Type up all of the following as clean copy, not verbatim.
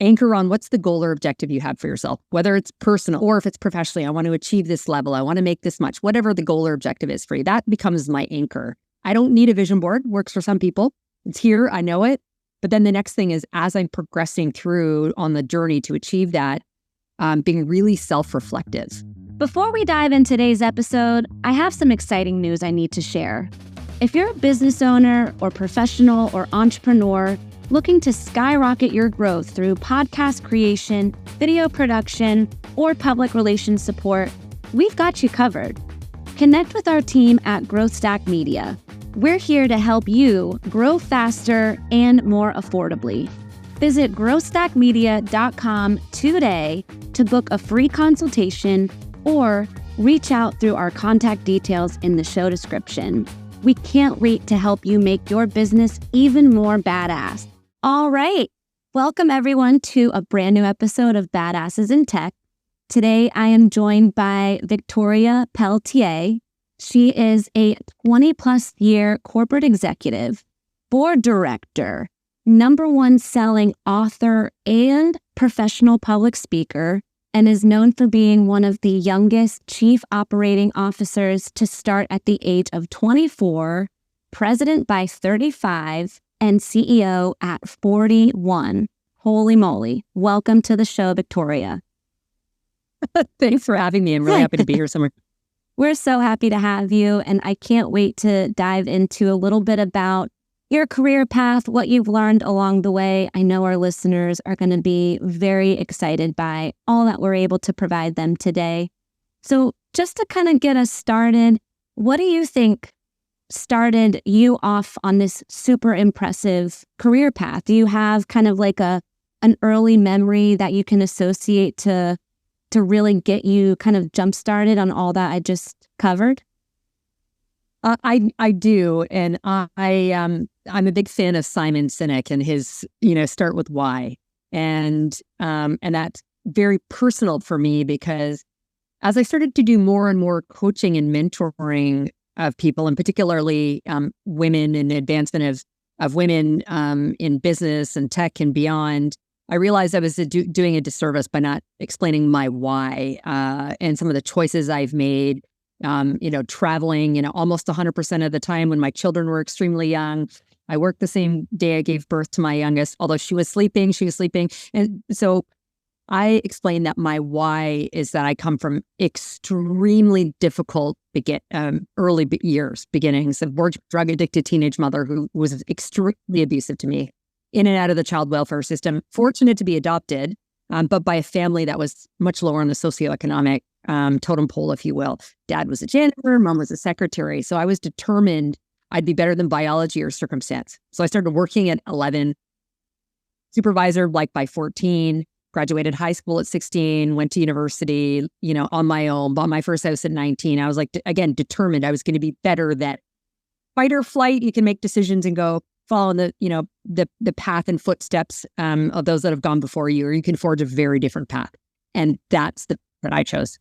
anchor on what's the goal or objective you have for yourself, whether it's personal or if it's professionally. I want to achieve this level. I want to make this much, whatever the goal or objective is for you. That becomes my anchor. I don't need a vision board. Works for some people. It's here. I know it. But then the next thing is, as I'm progressing through on the journey to achieve that, being really self-reflective. Before we dive into today's episode, I have some exciting news I need to share. If you're a business owner or professional or entrepreneur looking to skyrocket your growth through podcast creation, video production, or public relations support, we've got you covered. Connect with our team at Growth Stack Media. We're here to help you grow faster and more affordably. Visit growthstackmedia.com today to book a free consultation or reach out through our contact details in the show description. We can't wait to help you make your business even more badass. All right. Welcome everyone to a brand new episode of Badasses in Tech. Today I am joined by Victoria Pelletier. She is a 20+ year corporate executive, board director, #1 selling author and professional public speaker, and is known for being one of the youngest chief operating officers to start at the age of 24, president by 35, and CEO at 41. Holy moly. Welcome to the show, Victoria. Thanks for having me. I'm really happy to be here somewhere. We're so happy to have you, and I can't wait to dive into a little bit about your career path, what you've learned along the way. I know our listeners are going to be very excited by all that we're able to provide them today. So just to kind of get us started, what do you think started you off on this super impressive career path? Do you have kind of like an early memory that you can associate to really get you kind of jump started on all that I just covered? I do, and I'm a big fan of Simon Sinek and his start with why, and that's very personal for me because as I started to do more and more coaching and mentoring of people, and particularly women and advancement of women in business and tech and beyond, I realized I was doing a disservice by not explaining my why and some of the choices I've made. Traveling, almost 100% of the time when my children were extremely young. I worked the same day I gave birth to my youngest, although she was sleeping. And so I explained that my why is that I come from extremely difficult early beginnings of drug addicted teenage mother who was extremely abusive to me, in and out of the child welfare system, fortunate to be adopted, but by a family that was much lower on the socioeconomic totem pole, if you will. Dad was a janitor, mom was a secretary. So I was determined I'd be better than biology or circumstance. So I started working at 11, supervisor by 14, graduated high school at 16, went to university, on my own, bought my first house at 19. I was again, determined I was going to be better than fight or flight. You can make decisions and go follow the path and footsteps of those that have gone before you, or you can forge a very different path. And that's the that I chose.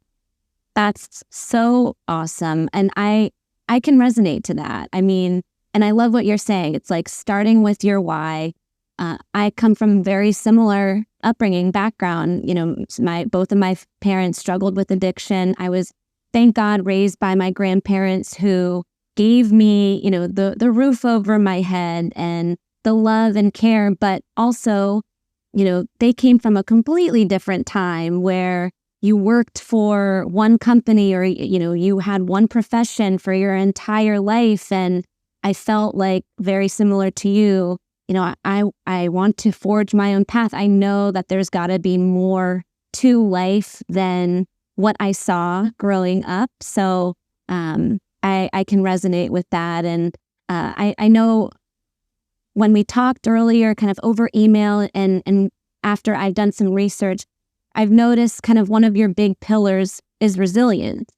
That's so awesome. And I can resonate to that. I mean, and I love what you're saying. It's like starting with your why. I come from very similar upbringing background. Both of my parents struggled with addiction. I was, thank God, raised by my grandparents who gave me, the roof over my head and the love and care, but also, they came from a completely different time where you worked for one company or, you had one profession for your entire life. And I felt like very similar to you, I want to forge my own path. I know that there's got to be more to life than what I saw growing up. So I can resonate with that. And I know when we talked earlier, kind of over email and after I've done some research, I've noticed kind of one of your big pillars is resilience.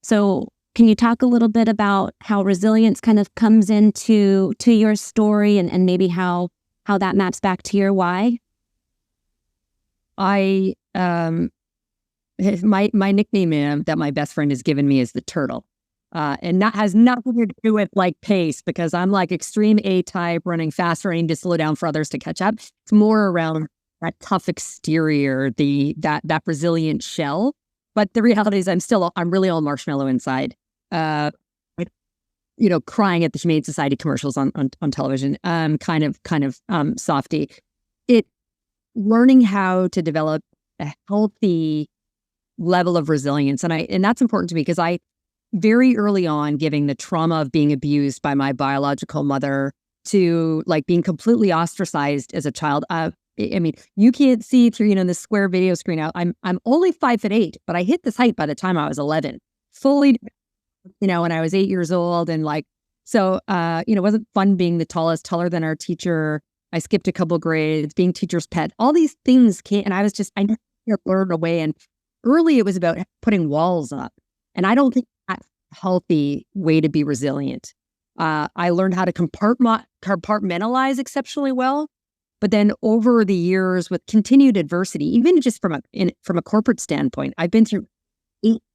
So can you talk a little bit about how resilience kind of comes into your story and maybe how that maps back to your why? My nickname that my best friend has given me is the turtle. And that has nothing to do with pace, because I'm extreme A type, running fast, running to slow down for others to catch up. It's more around that tough exterior, that resilient shell. But the reality is I'm really all marshmallow inside. Crying at the Humane Society commercials on television, kind of softy. Learning how to develop a healthy level of resilience. And that's important to me because I very early on, giving the trauma of being abused by my biological mother to like being completely ostracized as a child. I mean, you can't see through, this square video screen out. I'm only 5'8", but I hit this height by the time I was 11, fully, when I was 8 years old. And it wasn't fun being the tallest, taller than our teacher. I skipped a couple grades, being teacher's pet. All these things came, and I never learned away. And early, it was about putting walls up. And I don't think that's a healthy way to be resilient. I learned how to compartmentalize exceptionally well. But then over the years, with continued adversity, even just from a corporate standpoint, I've been through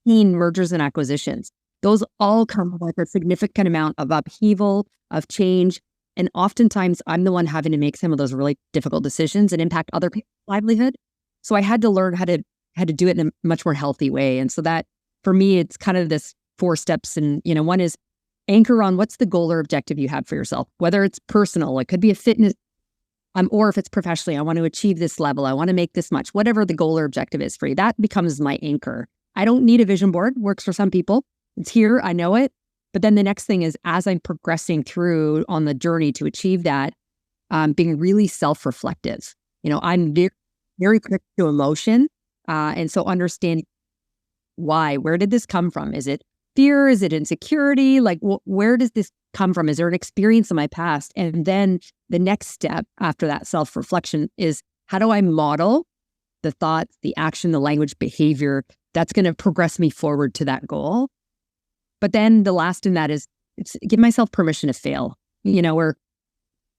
18 mergers and acquisitions. Those all come with a significant amount of upheaval, of change. And oftentimes I'm the one having to make some of those really difficult decisions and impact other people's livelihood. So I had to learn how to do it in a much more healthy way. And so that, for me, it's kind of this 4 steps. And, one is anchor on what's the goal or objective you have for yourself, whether it's personal, it could be a fitness, or if it's professionally, I want to achieve this level, I want to make this much, whatever the goal or objective is for you, that becomes my anchor. I don't need a vision board, works for some people. It's here, I know it. But then the next thing is, as I'm progressing through on the journey to achieve that, being really self-reflective. I'm very, very quick to emotion. And so understanding why, where did this come from? Is it fear? Is it insecurity? Like, where does this come from? Is there an experience in my past? And then the next step after that self-reflection is, how do I model the thoughts, the action, the language, behavior that's going to progress me forward to that goal? But then the last in that is, give myself permission to fail. We're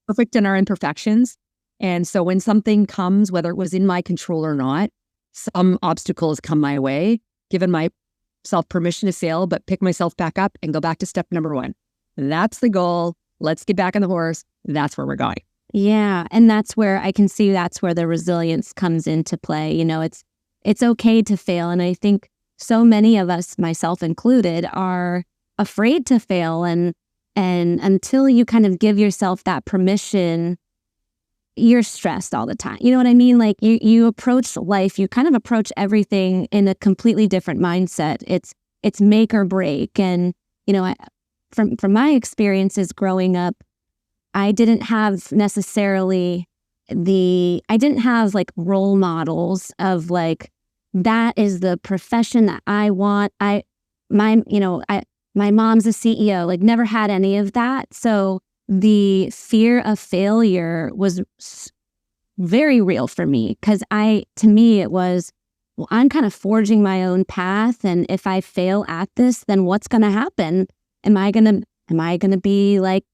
perfect in our imperfections. And so when something comes, whether it was in my control or not, some obstacles come my way, given myself permission to fail, but pick myself back up and go back to step number 1. That's the goal. Let's get back on the horse. That's where we're going. Yeah. And that's where I can see that's where the resilience comes into play. It's okay to fail. And I think so many of us, myself included, are afraid to fail. And until you kind of give yourself that permission, you're stressed all the time. You know what I mean? Like you approach life, you kind of approach everything in a completely different mindset. It's make or break. And, from my experiences growing up, I didn't have necessarily I didn't have like role models of like, that is the profession that I want. My mom's a CEO, like never had any of that. So the fear of failure was very real for me, because to me it was, well, I'm kind of forging my own path. And if I fail at this, then what's going to happen? Am I going to be like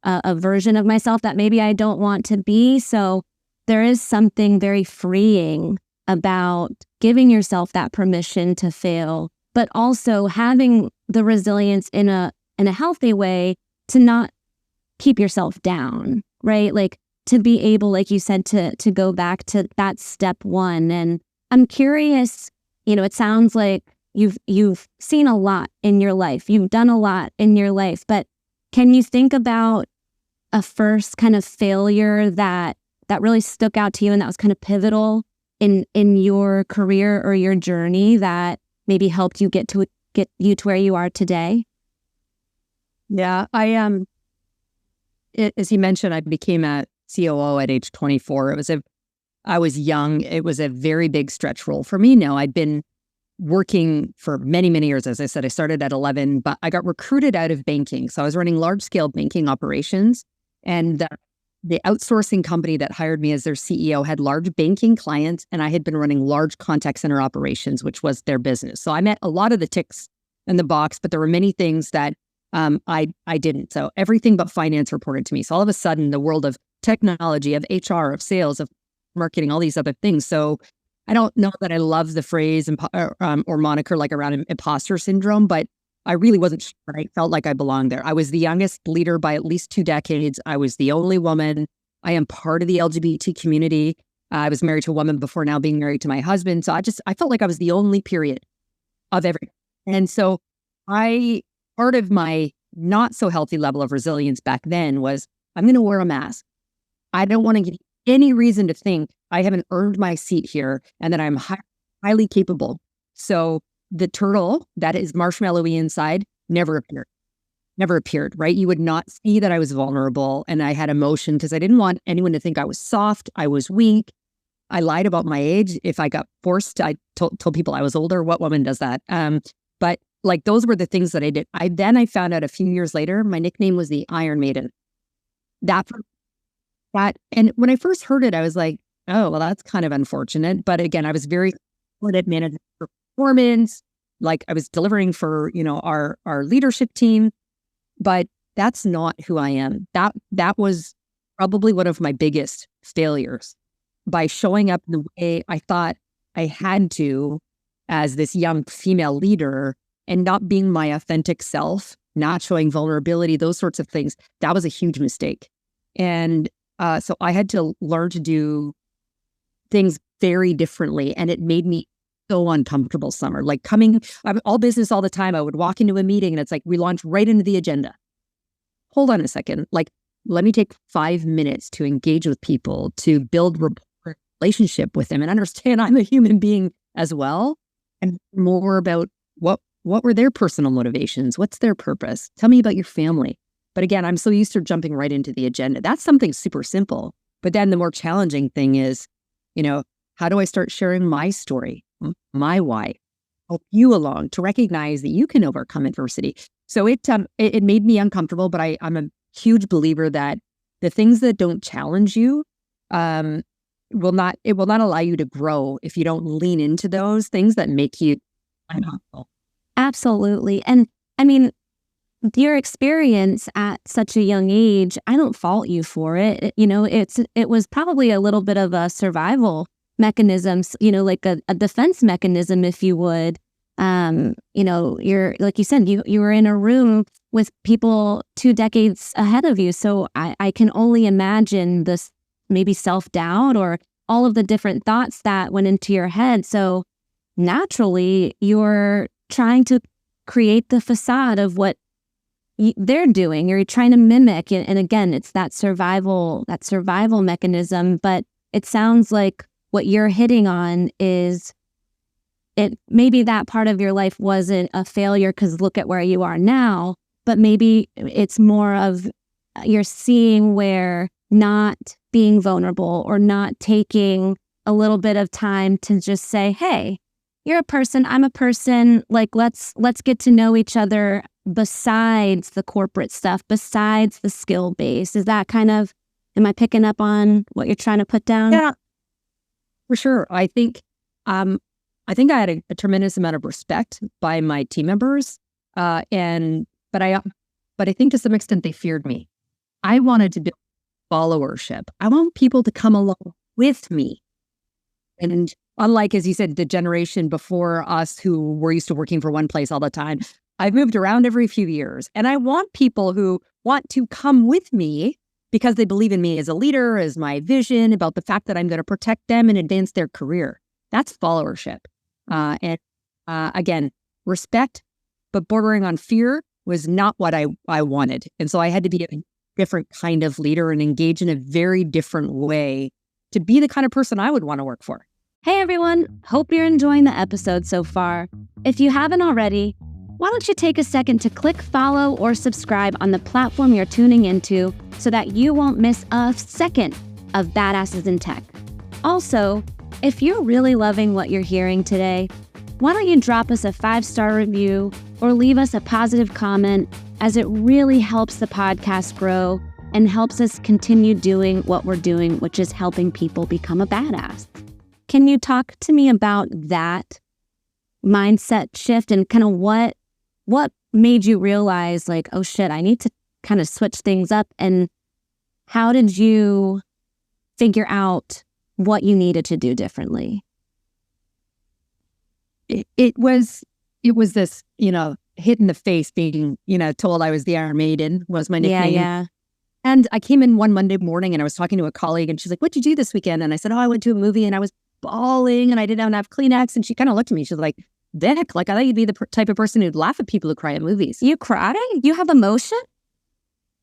a version of myself that maybe I don't want to be? So there is something very freeing about giving yourself that permission to fail, but also having the resilience in a healthy way to not keep yourself down, right? Like to be able, like you said, to go back to that step 1. And I'm curious, it sounds like you've seen a lot in your life. You've done a lot in your life, but can you think about a first kind of failure that really stuck out to you and that was kind of pivotal in your career or your journey that maybe helped you get you to where you are today? Yeah, as you mentioned, I became a COO at age 24. I was young. It was a very big stretch role for me. Now, I'd been working for many, many years. As I said, I started at 11, but I got recruited out of banking. So I was running large-scale banking operations, and the outsourcing company that hired me as their CEO had large banking clients, and I had been running large contact center operations, which was their business. So I met a lot of the ticks in the box, but there were many things that I didn't. So everything but finance reported to me. So all of a sudden, the world of technology, of HR, of sales, of marketing, all these other things. So I don't know that I love the phrase or moniker like around imposter syndrome, but I really wasn't sure. I felt like I belonged there. I was the youngest leader by at least 2 decades. I was the only woman. I am part of the LGBT community. I was married to a woman before now being married to my husband. So I felt like I was the only period of everything. And so part of my not so healthy level of resilience back then was, I'm going to wear a mask. I don't want to give any reason to think I haven't earned my seat here and that I'm highly capable. So the turtle that is marshmallowy inside never appeared, right? You would not see that I was vulnerable and I had emotion because I didn't want anyone to think I was soft, I was weak. I lied about my age. If I got forced, I told people I was older. What woman does that? But like, those were the things that I did. I found out a few years later, my nickname was the Iron Maiden. And when I first heard it, I was like, oh, well, that's kind of unfortunate. But again, I was very good at managing performance. Like, I was delivering for, our leadership team, but that's not who I am. That was probably one of my biggest failures, by showing up the way I thought I had to as this young female leader and not being my authentic self, not showing vulnerability, those sorts of things. That was a huge mistake. And so I had to learn to do things very differently. And it made me so uncomfortable, Summer. Like, I'm all business all the time. I would walk into a meeting and it's like, we launch right into the agenda. Hold on a second. Like, let me take 5 minutes to engage with people, to build relationship with them and understand I'm a human being as well. And more about what were their personal motivations? What's their purpose? Tell me about your family. But again, I'm so used to jumping right into the agenda. That's something super simple. But then the more challenging thing is, how do I start sharing my story, my why, help you along to recognize that you can overcome adversity? So it made me uncomfortable, but I'm a huge believer that the things that don't challenge you will not allow you to grow if you don't lean into those things that make you uncomfortable. Absolutely. And I mean, your experience at such a young age, I don't fault you for it. It was probably a little bit of a survival mechanism, like a defense mechanism, if you would. You're, like you said, you were in a room with people 2 decades ahead of you. So I can only imagine this maybe self-doubt or all of the different thoughts that went into your head. So naturally, you're trying to create the facade of what they're doing. You're trying to mimic. And again, it's that survival mechanism. But it sounds like what you're hitting on is maybe that part of your life wasn't a failure because look at where you are now, but maybe it's more of you're seeing where not being vulnerable or not taking a little bit of time to just say, hey, you're a person, I'm a person, like let's get to know each other besides the corporate stuff, besides the skill base. Is that am I picking up on what you're trying to put down? Yeah, for sure. I think I had a tremendous amount of respect by my team members, but I think to some extent they feared me. I wanted to build followership. I want people to come along with me. And unlike, as you said, the generation before us who were used to working for one place all the time, I've moved around every few years. And I want people who want to come with me because they believe in me as a leader, as my vision, about the fact that I'm going to protect them and advance their career. That's followership. Again, respect, but bordering on fear was not what I wanted. And so I had to be a different kind of leader and engage in a very different way to be the kind of person I would want to work for. Hey everyone, hope you're enjoying the episode so far. If you haven't already, why don't you take a second to click follow or subscribe on the platform you're tuning into so that you won't miss a second of Badasses in Tech. Also, if you're really loving what you're hearing today, why don't you drop us a 5-star review or leave us a positive comment, as it really helps the podcast grow and helps us continue doing what we're doing, which is helping people become a badass. Can you talk to me about that mindset shift and kind of what made you realize like, oh shit, I need to kind of switch things up? And how did you figure out what you needed to do differently? It was this, hit in the face being, told I was the Iron Maiden was my nickname. Yeah. And I came in one Monday morning and I was talking to a colleague and she's like, what'd you do this weekend? And I said, oh, I went to a movie and I was bawling and I didn't have Kleenex. And she kind of looked at me. She's like, Vic, like I thought you'd be the type of person who'd laugh at people who cry at movies. You cry? You have emotion?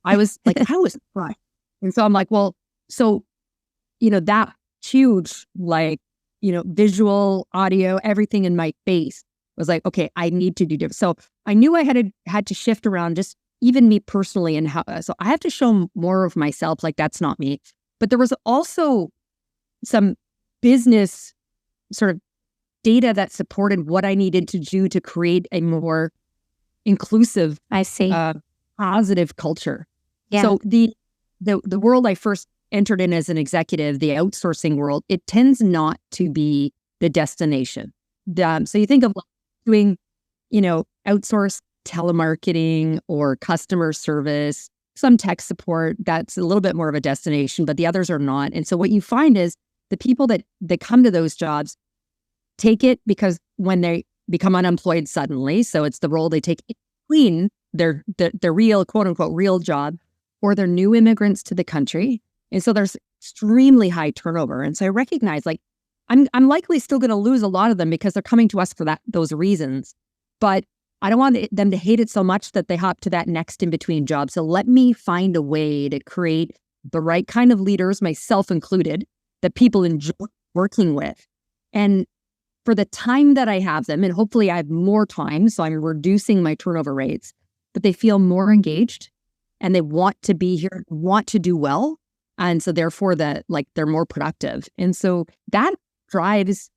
I was crying. And so I'm like, well, so, that huge, visual, audio, everything in my face was like, okay, I need to do different. So I knew I had to shift around just even me personally and how, so I have to show more of myself. Like that's not me. But there was also some business sort of data that supported what I needed to do to create a more inclusive, positive culture. Yeah. So the world I first entered in as an executive, the outsourcing world, it tends not to be the destination. So you think of doing, outsourced telemarketing or customer service, some tech support, that's a little bit more of a destination, but the others are not. And so what you find is the people that come to those jobs take it because when they become unemployed suddenly, so it's the role they take between their real, quote unquote, real job, or they're new immigrants to the country. And so there's extremely high turnover. And so I recognize I'm likely still going to lose a lot of them because they're coming to us for those reasons. But I don't want them to hate it so much that they hop to that next in between job. So let me find a way to create the right kind of leaders, myself included, that people enjoy working with. And for the time that I have them, and hopefully I have more time, so I'm reducing my turnover rates, but they feel more engaged and they want to be here, want to do well. And so therefore they're more productive. And so that drives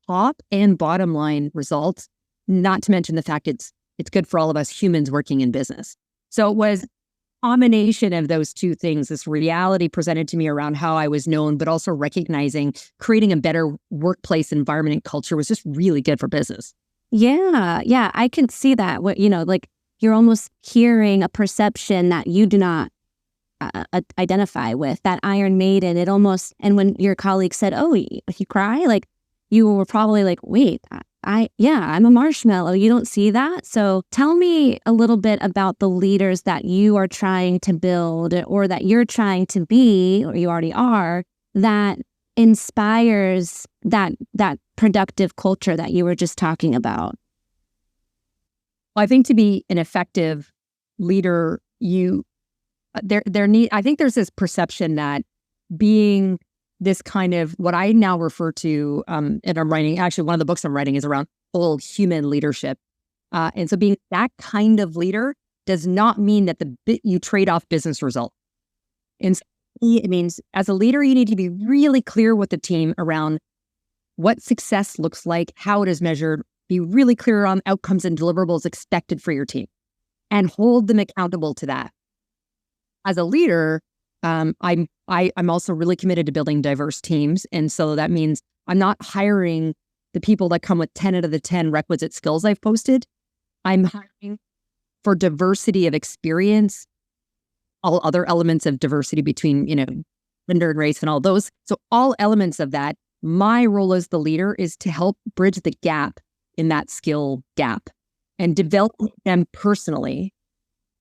top and bottom line results, not to mention the fact it's good for all of us humans working in business. So it was a combination of those two things, this reality presented to me around how I was known, but also recognizing creating a better workplace environment and culture was just really good for business. Yeah, I can see that. You're almost hearing a perception that you do not identify with, that Iron Maiden. It almost, and when your colleague said, oh, you cry, like you were probably like, wait, I'm a marshmallow. You don't see that? So tell me a little bit about the leaders that you are trying to build or that you're trying to be, or you already are, that inspires that productive culture that you were just talking about. Well, I think to be an effective leader, I think there's this perception that being this kind of what I now refer to, and I'm writing, actually one of the books I'm writing is around whole human leadership. And so being that kind of leader does not mean that you trade off business result. And so it means as a leader, you need to be really clear with the team around what success looks like, how it is measured, be really clear on outcomes and deliverables expected for your team, and hold them accountable to that. As a leader, I'm also really committed to building diverse teams. And so that means I'm not hiring the people that come with 10 out of the 10 requisite skills I've posted. I'm hiring for diversity of experience, all other elements of diversity between, gender and race and all those. So all elements of that, my role as the leader is to help bridge the gap in that skill gap and develop them personally.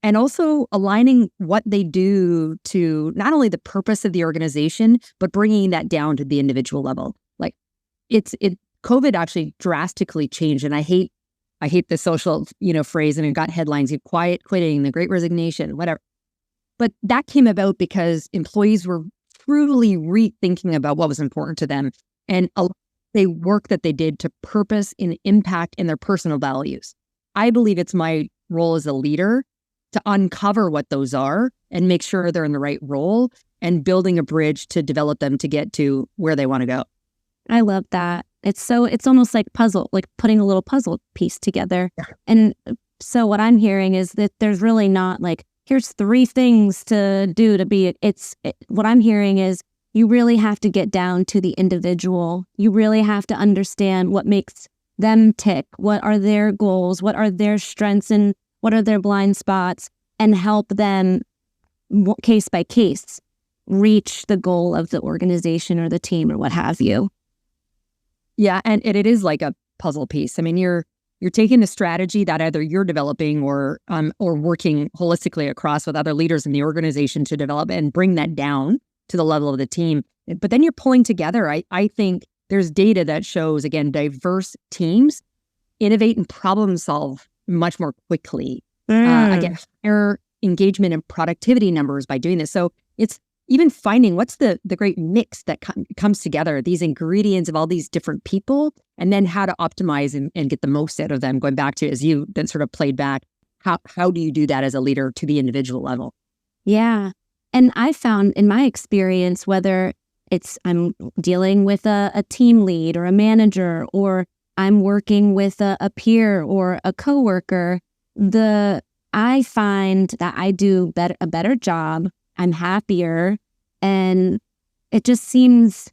And also aligning what they do to not only the purpose of the organization, but bringing that down to the individual level. Like COVID actually drastically changed. And I hate the social, phrase, and it got headlines, quiet quitting, the great resignation, whatever. But that came about because employees were truly rethinking about what was important to them and the work that they did to purpose and impact in their personal values. I believe it's my role as a leader to uncover what those are and make sure they're in the right role and building a bridge to develop them to get to where they want to go. I love that. It's almost like putting a little puzzle piece together. Yeah. And so what I'm hearing is that there's really not here's 3 things to do to be, what I'm hearing is you really have to get down to the individual. You really have to understand what makes them tick. What are their goals? What are their strengths and what are their blind spots, and help them case by case reach the goal of the organization or the team or what have you. Yeah. And it is like a puzzle piece. I mean, you're taking the strategy that either you're developing or working holistically across with other leaders in the organization to develop and bring that down to the level of the team. But then you're pulling together. I think there's data that shows, again, diverse teams innovate and problem solve much more quickly. I get higher engagement and productivity numbers by doing this. So it's even finding what's the great mix that comes together, these ingredients of all these different people, and then how to optimize and get the most out of them. Going back to, as you then sort of played back, how do you do that as a leader to the individual level? Yeah. And I found in my experience, whether it's I'm dealing with a team lead or a manager, or I'm working with a peer or a coworker, I find that I do a better job. I'm happier, and it just seems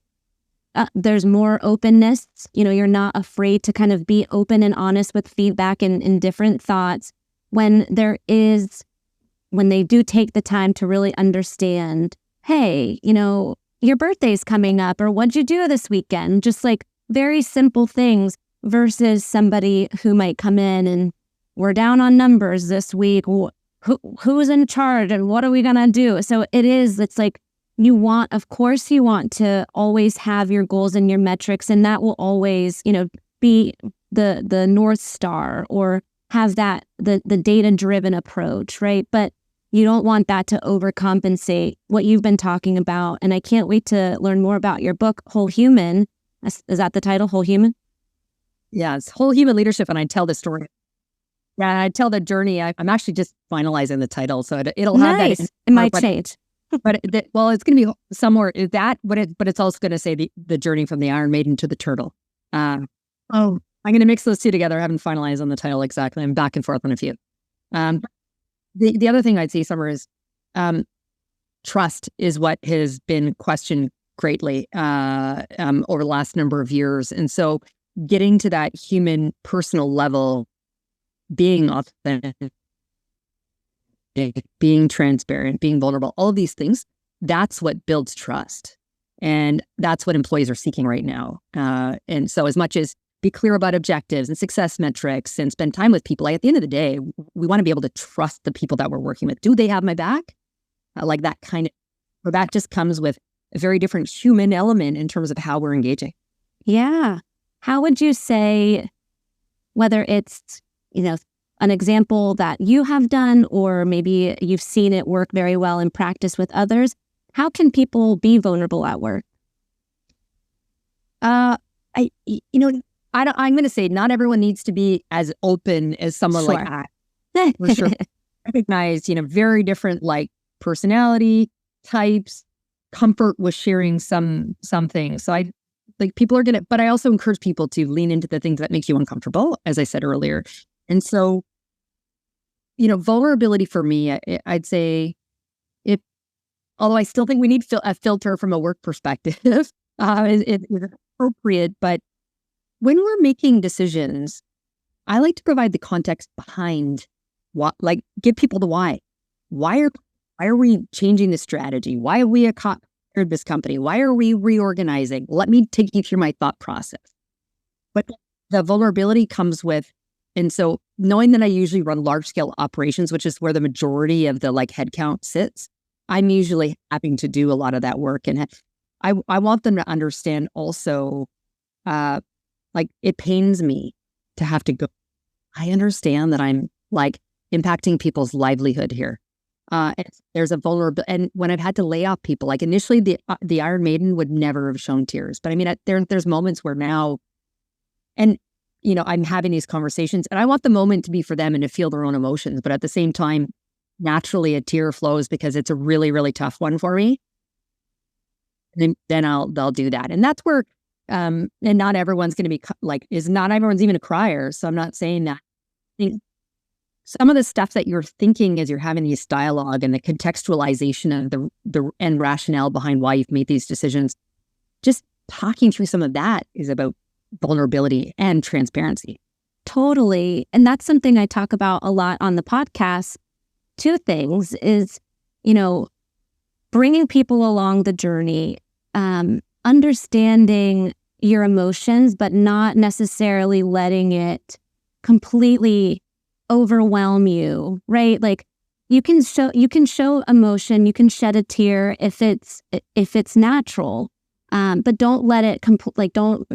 there's more openness. You're not afraid to kind of be open and honest with feedback and different thoughts when they do take the time to really understand, hey, your birthday's coming up, or what'd you do this weekend? Just like very simple things versus somebody who might come in and we're down on numbers this week. Who's in charge and what are we going to do? So it's like you want to always have your goals and your metrics, and that will always, be the North Star, or have that, the data-driven approach, right? But you don't want that to overcompensate what you've been talking about. And I can't wait to learn more about your book, Whole Human. Is that the title, Whole Human? Yeah, it's Whole Human Leadership, and I tell the story. Yeah, I tell the journey. I'm actually just finalizing the title, so it'll have nice. that. It might change. But it's going to be somewhere but it's also going to say the journey from the Iron Maiden to the turtle. I'm going to mix those two together. I haven't finalized on the title exactly. I'm back and forth on a few. The other thing I'd say, Summer, is trust is what has been questioned greatly over the last number of years, and so getting to that human, personal level, being authentic, being transparent, being vulnerable, all of these things, that's what builds trust. And that's what employees are seeking right now. And so as much as be clear about objectives and success metrics and spend time with people, at the end of the day, we want to be able to trust the people that we're working with. Do they have my back? Like that kind of, or that just comes with a very different human element in terms of how we're engaging. Yeah. How would you say, whether it's, an example that you have done, or maybe you've seen it work very well in practice with others, how can people be vulnerable at work? I'm going to say not everyone needs to be as open as someone Sure. like that. For sure. Recognize, very different personality types, comfort with sharing some things. So people are but I also encourage people to lean into the things that make you uncomfortable, as I said earlier. And so, vulnerability for me, I'd say, although I still think we need a filter from a work perspective, it's appropriate. But when we're making decisions, I like to provide the context behind give people the why. Why are we changing the strategy? Why have we acquired this company? Why are we reorganizing? Let me take you through my thought process. But the vulnerability comes with, and so knowing that I usually run large scale operations, which is where the majority of the headcount sits, I'm usually having to do a lot of that work. And I want them to understand also, it pains me to have to go. I understand that I'm impacting people's livelihood here. And there's a vulnerability. And when I've had to lay off people, initially the Iron Maiden would never have shown tears. But I mean, there's moments where now, and I'm having these conversations, and I want the moment to be for them and to feel their own emotions. But at the same time, naturally a tear flows because it's a really, really tough one for me. And then they'll do that. And that's where, and not everyone's going to be not everyone's even a crier. So I'm not saying that. I think some of the stuff that you're thinking as you're having this dialogue and the contextualization of the and rationale behind why you've made these decisions, just talking through some of that is about vulnerability and transparency. Totally. And that's something I talk about a lot on the podcast. Two things is, bringing people along the journey, understanding your emotions, but not necessarily letting it completely overwhelm you, right? Like you can show emotion, you can shed a tear if it's natural, but don't let it don't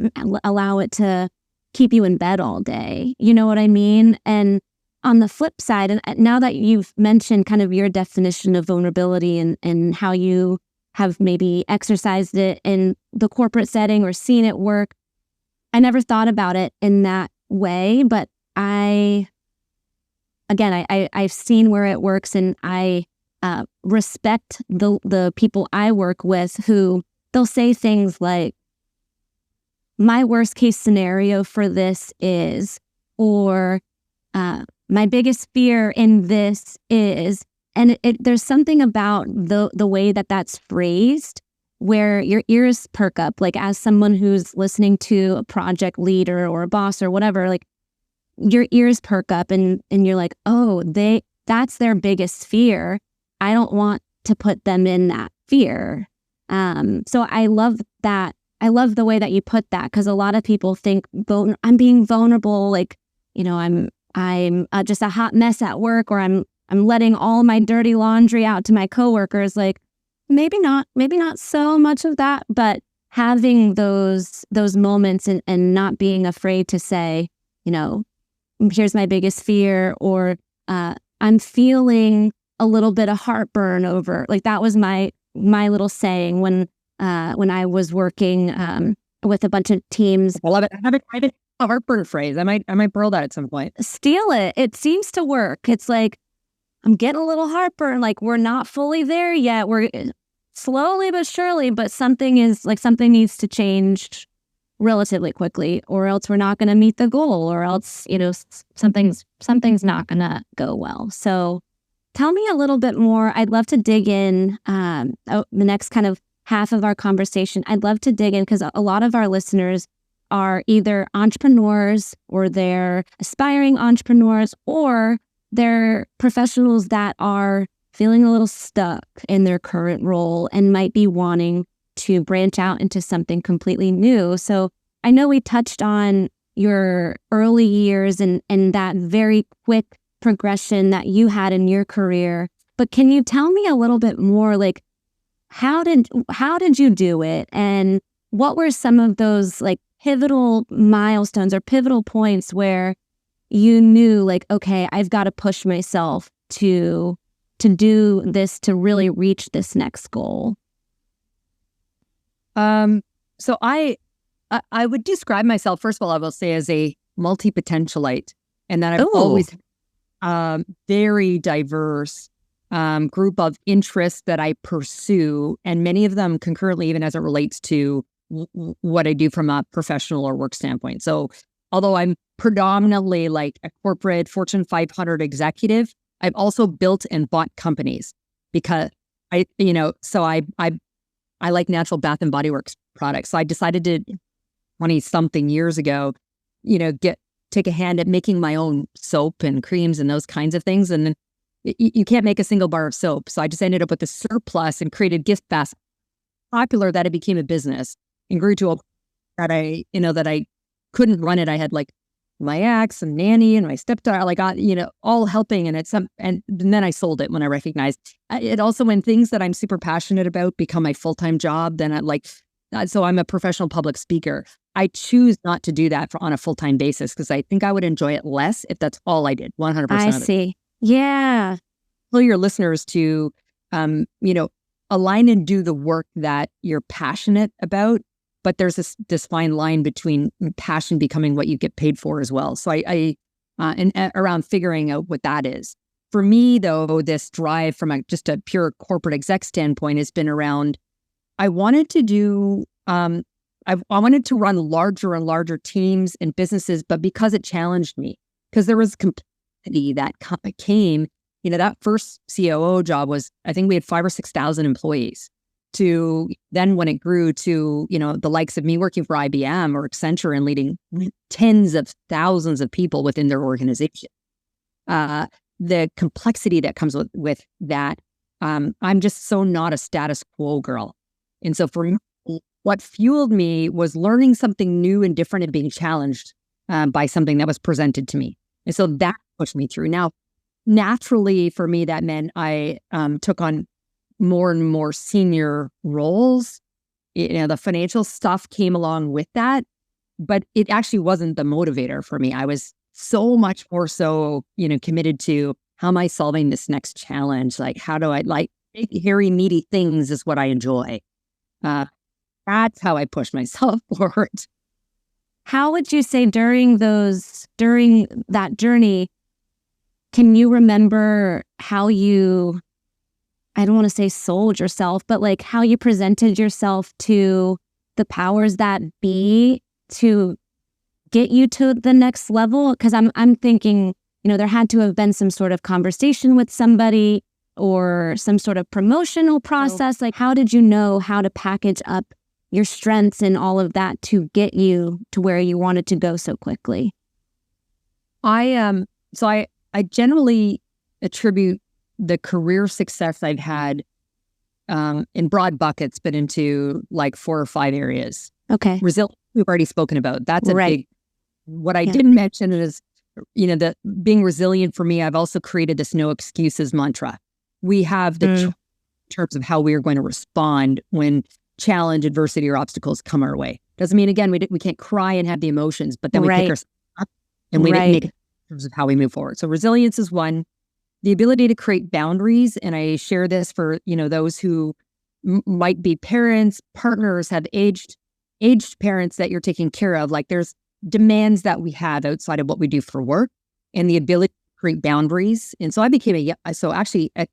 allow it to keep you in bed all day. You know what I mean? And on the flip side, and now that you've mentioned kind of your definition of vulnerability and how you have maybe exercised it in the corporate setting or seen it work, I never thought about it in that way, but I've seen where it works, and I respect the people I work with who they'll say things like, my worst case scenario for this is, or my biggest fear in this is, and there's something about the way that that's phrased where your ears perk up, like as someone who's listening to a project leader or a boss or whatever, like your ears perk up and you're like, oh, that's their biggest fear. I don't want to put them in that fear. So I love that. I love the way that you put that, because a lot of people think I'm being vulnerable, like, I'm just a hot mess at work, or I'm letting all my dirty laundry out to my coworkers. Like, maybe not so much of that, but having those moments and not being afraid to say, here's my biggest fear, or I'm feeling a little bit of heartburn over, like that was my little saying when I was working with a bunch of teams. I love it. I have a heartburn phrase. I might borrow that at some point. Steal it. It seems to work. It's like, I'm getting a little heartburn. Like, we're not fully there yet. We're slowly but surely, but something needs to change relatively quickly, or else we're not going to meet the goal, or else, something's not going to go well. So tell me a little bit more. I'd love to dig in the next kind of half of our conversation. I'd love to dig in because a lot of our listeners are either entrepreneurs, or they're aspiring entrepreneurs, or they're professionals that are feeling a little stuck in their current role and might be wanting to branch out into something completely new. So I know we touched on your early years and that very quick progression that you had in your career, but can you tell me a little bit more, like, how did you do it, and what were some of those like pivotal milestones or pivotal points where you knew, like, okay, I've got to push myself to do this, to really reach this next goal? So I would describe myself, first of all, I will say, as a multi-potentialite, and that I've always very diverse group of interests that I pursue, and many of them concurrently, even as it relates to what I do from a professional or work standpoint. So although I'm predominantly like a corporate Fortune 500 executive, I've also built and bought companies because I like natural bath and body works products. So I decided to 20 something years ago, take a hand at making my own soap and creams and those kinds of things. And then you can't make a single bar of soap. So I just ended up with a surplus and created gift baskets. Popular that it became a business and grew to a that I couldn't run it. I had like my ex and nanny and my stepdaughter, like, all helping. And then I sold it when I recognized it. Also, when things that I'm super passionate about become my full-time job, then so I'm a professional public speaker. I choose not to do that on a full-time basis because I think I would enjoy it less if that's all I did, 100% I of it. see. Yeah. Tell your listeners to, align and do the work that you're passionate about, but there's this fine line between passion becoming what you get paid for as well. So and around figuring out what that is. For me, though, this drive from just a pure corporate exec standpoint has been around, I wanted to do, I wanted to run larger and larger teams and businesses, but because it challenged me, because there was complexity that came, that first COO job was, I think we had 5,000 or 6,000 employees, to then when it grew to, the likes of me working for IBM or Accenture and leading tens of thousands of people within their organization. The complexity that comes with that, I'm just so not a status quo girl. And so for me, what fueled me was learning something new and different and being challenged by something that was presented to me. And so that pushed me through. Now, naturally for me, that meant I took on more and more senior roles. The financial stuff came along with that, but it actually wasn't the motivator for me. I was so much more so, committed to how am I solving this next challenge? Like, how do I big, hairy, meaty things is what I enjoy. That's how I push myself forward. How would you say during that journey, can you remember how you, I don't want to say sold yourself, but like how you presented yourself to the powers that be to get you to the next level? Because I'm thinking, there had to have been some sort of conversation with somebody or some sort of promotional process. Like, how did you know how to package up your strengths and all of that to get you to where you wanted to go so quickly? I generally attribute the career success I've had in broad buckets, but into like 4 or 5 areas. Okay. Resilience, we've already spoken about. That's a big. What I Yeah. didn't mention is, the being resilient for me. I've also created this no excuses mantra. We have the choice in terms of how we are going to respond when challenge, adversity, or obstacles come our way. Doesn't mean, again, we can't cry and have the emotions, but then we pick ourselves up and we make it in terms of how we move forward. So resilience is one. The ability to create boundaries, and I share this for those who might be parents, partners, have aged parents that you're taking care of. Like, there's demands that we have outside of what we do for work, and the ability to create boundaries. And so I became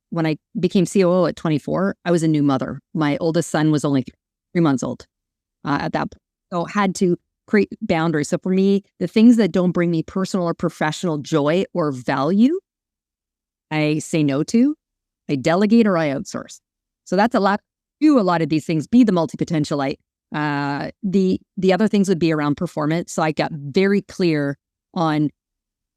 when I became COO at 24, I was a new mother. My oldest son was only 3 months old at that point. So I had to create boundaries. So for me, the things that don't bring me personal or professional joy or value, I say no to, I delegate, or I outsource. So that's a lot. Do a lot of these things. Be the multi-potentialite. The other things would be around performance. So I got very clear on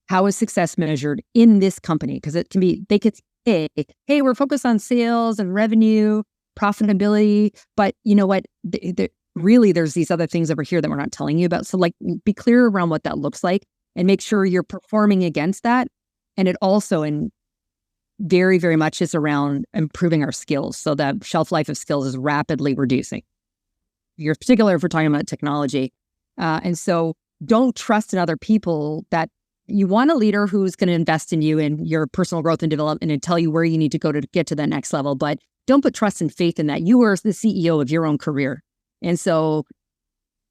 how is success measured in this company, because it can be, they could say, hey, we're focused on sales and revenue, profitability, but you know what? Really, there's these other things over here that we're not telling you about. So like, be clear around what that looks like and make sure you're performing against that. And it also, and very, very much, is around improving our skills. So the shelf life of skills is rapidly reducing. You're particular if we're talking about technology. And so don't trust in other people. That you want a leader who's going to invest in you and your personal growth and development and tell you where you need to go to get to that next level. But don't put trust and faith in that. You are the CEO of your own career. And so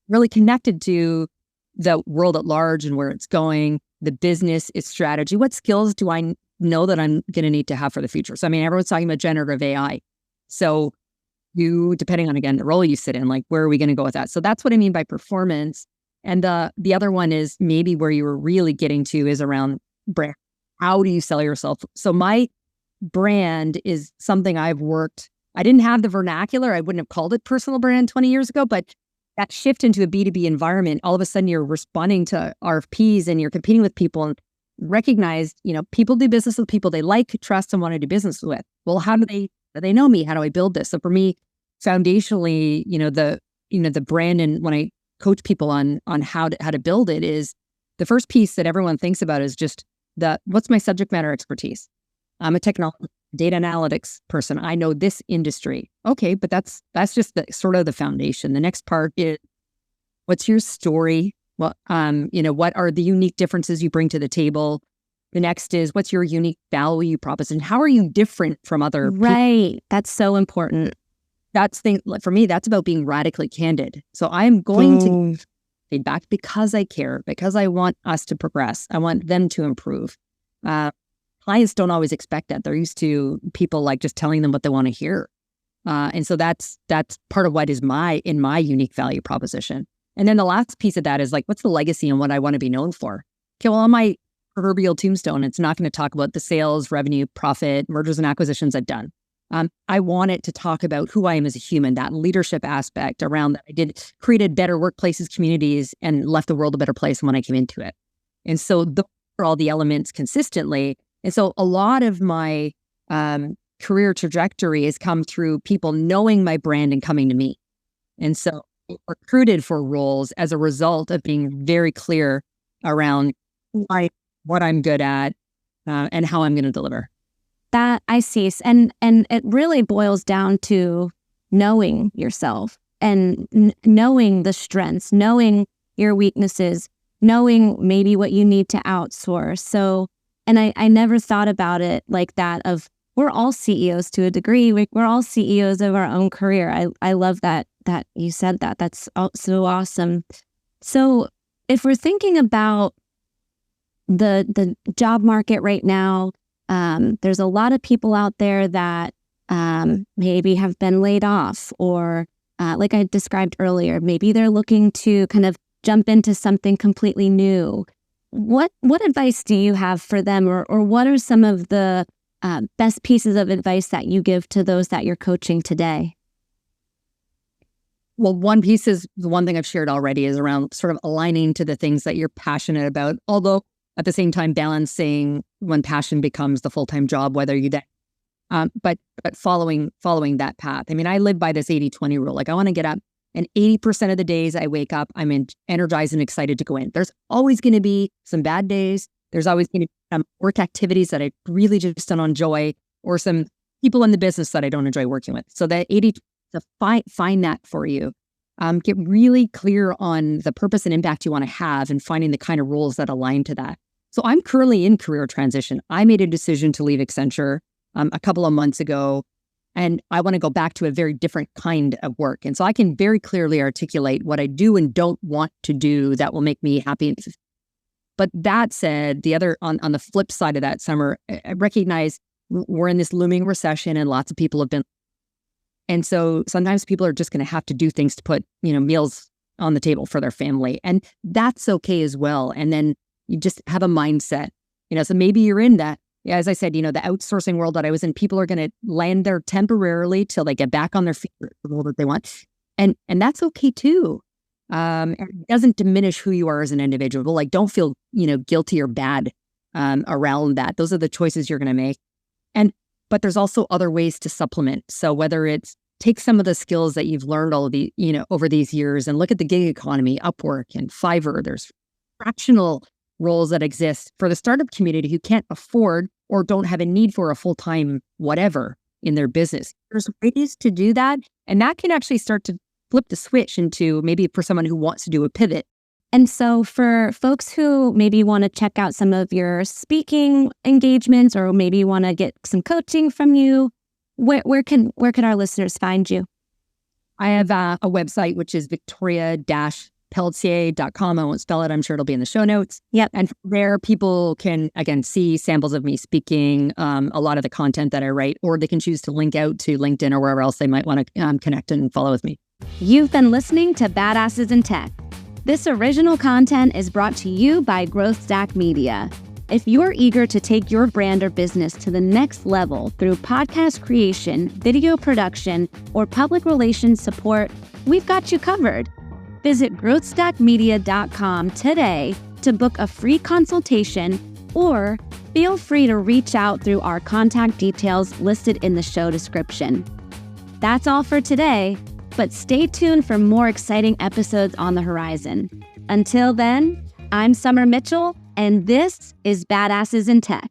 really connected to the world at large and where it's going, the business, its strategy. What skills do I know that I'm going to need to have for the future? So, I mean, everyone's talking about generative AI. So you, depending on, again, the role you sit in, like, where are we going to go with that? So that's what I mean by performance. And the other one is maybe where you were really getting to is around brand. How do you sell yourself? So my brand is something I've worked. I didn't have the vernacular. I wouldn't have called it personal brand 20 years ago, but that shift into a B2B environment, all of a sudden you're responding to RFPs and you're competing with people, and recognize, people do business with people they like, trust, and want to do business with. Well, how do they know me? How do I build this? So for me, foundationally, the brand, and when I coach people on how to build it, is the first piece that everyone thinks about is just what's my subject matter expertise? I'm a technology data analytics person. I know this industry. Okay, but that's just the sort of the foundation. The next part is, what's your story? Well, what are the unique differences you bring to the table? The next is, what's your unique value proposition? How are you different from other people? Right. That's so important. For me, that's about being radically candid. So I'm going to feedback because I care, because I want us to progress. I want them to improve. Clients don't always expect that. They're used to people like just telling them what they want to hear. And so that's part of what is in my unique value proposition. And then the last piece of that is like, what's the legacy and what I want to be known for? Okay, well, on my proverbial tombstone, it's not going to talk about the sales, revenue, profit, mergers and acquisitions I've done. I want it to talk about who I am as a human, that leadership aspect around that. I created better workplaces, communities, and left the world a better place when I came into it. And so those are all the elements consistently. And so a lot of my career trajectory has come through people knowing my brand and coming to me. And so recruited for roles as a result of being very clear around what I'm good at, and how I'm going to deliver. That I see. And it really boils down to knowing yourself and knowing the strengths, knowing your weaknesses, knowing maybe what you need to outsource. So, and I never thought about it like that of we're all CEOs to a degree. We're all CEOs of our own career. I love that you said that. That's so awesome. So if we're thinking about the job market right now, there's a lot of people out there that maybe have been laid off or like I described earlier, maybe they're looking to kind of jump into something completely new. What advice do you have for them, or what are some of the best pieces of advice that you give to those that you're coaching today? Well, one piece is the one thing I've shared already is around sort of aligning to the things that you're passionate about, although at the same time balancing when passion becomes the full-time job, whether you that, but following that path. I mean, I live by this 80-20 rule. Like I want to get up, and 80% of the days I wake up, I'm energized and excited to go in. There's always going to be some bad days. There's always going to be some work activities that I really just don't enjoy, or some people in the business that I don't enjoy working with. So that 80, to find that for you. Get really clear on the purpose and impact you want to have and finding the kind of roles that align to that. So I'm currently in career transition. I made a decision to leave Accenture a couple of months ago, and I want to go back to a very different kind of work. And so I can very clearly articulate what I do and don't want to do that will make me happy. But that said, the other on the flip side of that, Summer, I recognize we're in this looming recession and lots of people have been. And so sometimes people are just going to have to do things to put, meals on the table for their family. And that's okay as well. And then you just have a mindset, so maybe you're in that. Yeah, as I said, the outsourcing world that I was in, people are going to land there temporarily till they get back on their feet for the role that they want. And that's okay too. It doesn't diminish who you are as an individual. Like, don't feel, guilty or bad around that. Those are the choices you're going to make. But there's also other ways to supplement. So whether it's take some of the skills that you've learned all of the, over these years and look at the gig economy, Upwork and Fiverr, there's fractional roles that exist for the startup community who can't afford or don't have a need for a full-time whatever in their business. There's ways to do that. And that can actually start to flip the switch into maybe for someone who wants to do a pivot. And so for folks who maybe want to check out some of your speaking engagements or maybe want to get some coaching from you, where can our listeners find you? I have a website, which is victoria-pelletier.com. I won't spell it. I'm sure it'll be in the show notes. Yep. And from there, people can, again, see samples of me speaking, a lot of the content that I write, or they can choose to link out to LinkedIn or wherever else they might want to connect and follow with me. You've been listening to Badasses in Tech. This original content is brought to you by Growth Stack Media. If you're eager to take your brand or business to the next level through podcast creation, video production, or public relations support, we've got you covered. Visit growthstackmedia.com today to book a free consultation, or feel free to reach out through our contact details listed in the show description. That's all for today. But stay tuned for more exciting episodes on the horizon. Until then, I'm Summer Mitchell, and this is Badasses in Tech.